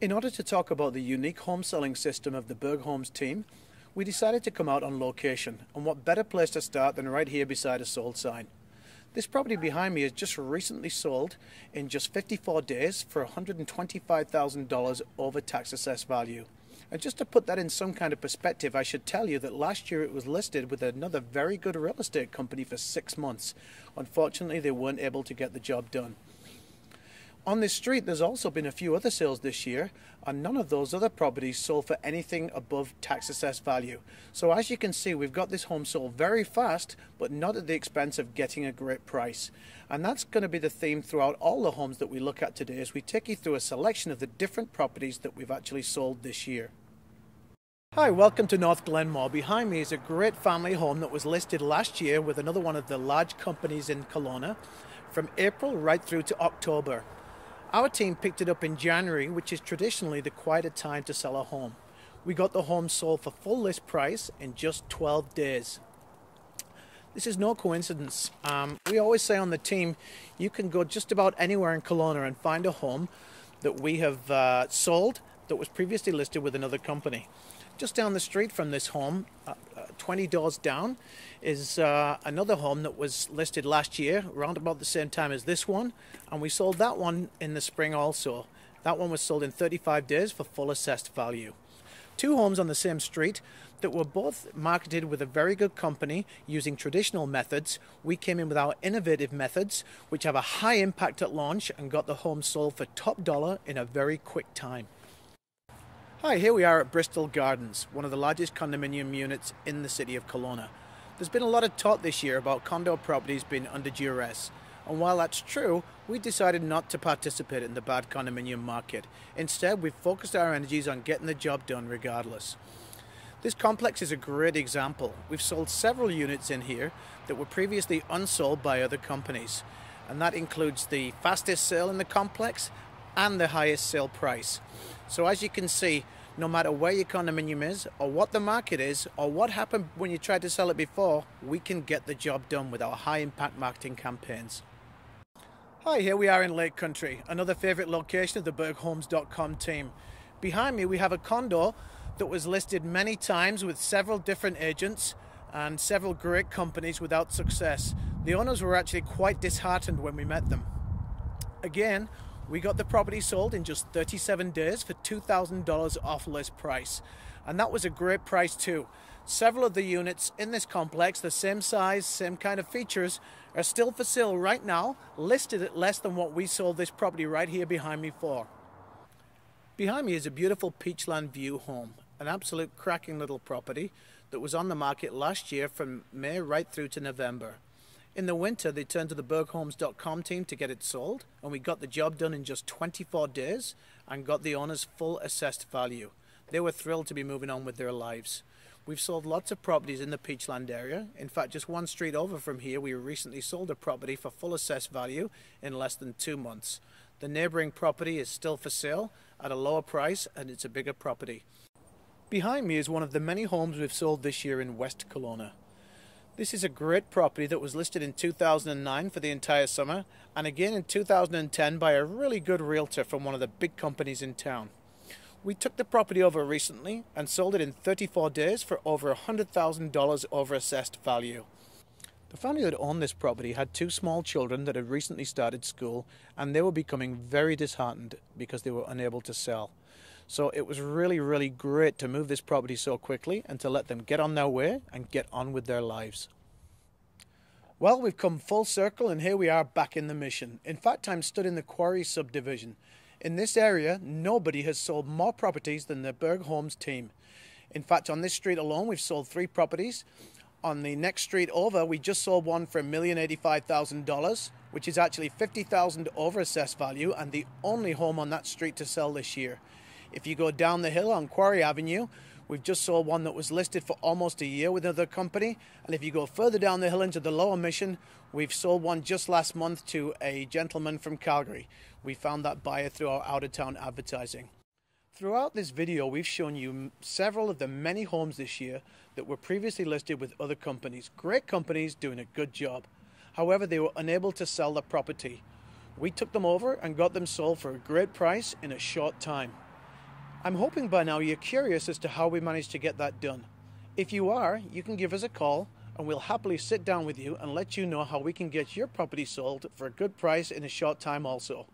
In order to talk about the unique home selling system of the Bergg Homes team, we decided to come out on location, and what better place to start than right here beside a sold sign. This property behind me is just recently sold in just 54 days for $125,000 over tax assessed value. And just to put that in some kind of perspective, I should tell you that last year it was listed with another very good real estate company for 6 months. Unfortunately, they weren't able to get the job done. On this street, there's also been a few other sales this year, and none of those other properties sold for anything above tax assessed value. So as you can see, we've got this home sold very fast, but not at the expense of getting a great price. And that's going to be the theme throughout all the homes that we look at today as we take you through a selection of the different properties that we've actually sold this year. Hi, welcome to North Glenmore. Behind me is a great family home that was listed last year with another one of the large companies in Kelowna from April right through to October. Our team picked it up in January, which is traditionally the quieter time to sell a home. We got the home sold for full list price in just 12 days. This is no coincidence. We always say on the team, you can go just about anywhere in Kelowna and find a home that we have sold that was previously listed with another company. Just down the street from this home, 20 doors down, is another home that was listed last year, around about the same time as this one, and we sold that one in the spring also. That one was sold in 35 days for full assessed value. Two homes on the same street that were both marketed with a very good company using traditional methods. We came in with our innovative methods, which have a high impact at launch, and got the home sold for top dollar in a very quick time. Hi, here we are at Bristol Gardens, one of the largest condominium units in the city of Kelowna. There's been a lot of talk this year about condo properties being under duress, and while that's true, we decided not to participate in the bad condominium market. Instead, we've focused our energies on getting the job done regardless. This complex is a great example. We've sold several units in here that were previously unsold by other companies, and that includes the fastest sale in the complex and the highest sale price. So as you can see, no matter where your condominium is, or what the market is, or what happened when you tried to sell it before, we can get the job done with our high impact marketing campaigns. Hi, here we are in Lake Country, another favorite location of the BerggHomes.com team. Behind me we have a condo that was listed many times with several different agents and several great companies without success. The owners were actually quite disheartened when we met them. Again, we got the property sold in just 37 days for $2,000 off list price. And that was a great price too. Several of the units in this complex, the same size, same kind of features, are still for sale right now, listed at less than what we sold this property right here behind me for. Behind me is a beautiful Peachland view home, an absolute cracking little property that was on the market last year from May right through to November. In the winter, they turned to the BerggHomes.com team to get it sold, and we got the job done in just 24 days and got the owners full assessed value. They were thrilled to be moving on with their lives. We've sold lots of properties in the Peachland area. In fact, just one street over from here, we recently sold a property for full assessed value in less than 2 months. The neighboring property is still for sale at a lower price, and it's a bigger property. Behind me is one of the many homes we've sold this year in West Kelowna. This is a great property that was listed in 2009 for the entire summer, and again in 2010 by a really good realtor from one of the big companies in town. We took the property over recently and sold it in 34 days for over $100,000 over assessed value. The family that owned this property had 2 small children that had recently started school, and they were becoming very disheartened because they were unable to sell. So it was really great to move this property so quickly and to let them get on their way and get on with their lives. Well, we've come full circle, and here we are back in the mission. In fact, I'm stood in the Quarry subdivision. In this area, nobody has sold more properties than the Bergg Homes team. In fact, on this street alone, we've sold 3 properties. On the next street over, we just sold one for $1,085,000, which is actually $50,000 over assessed value, and the only home on that street to sell this year. If you go down the hill on Quarry Avenue, we've just sold one that was listed for almost a year with another company. And if you go further down the hill into the lower mission, we've sold one just last month to a gentleman from Calgary. We found that buyer through our out-of-town advertising. Throughout this video, we've shown you several of the many homes this year that were previously listed with other companies. Great companies doing a good job. However, they were unable to sell the property. We took them over and got them sold for a great price in a short time. I'm hoping by now you're curious as to how we managed to get that done. If you are, you can give us a call and we'll happily sit down with you and let you know how we can get your property sold for a good price in a short time also.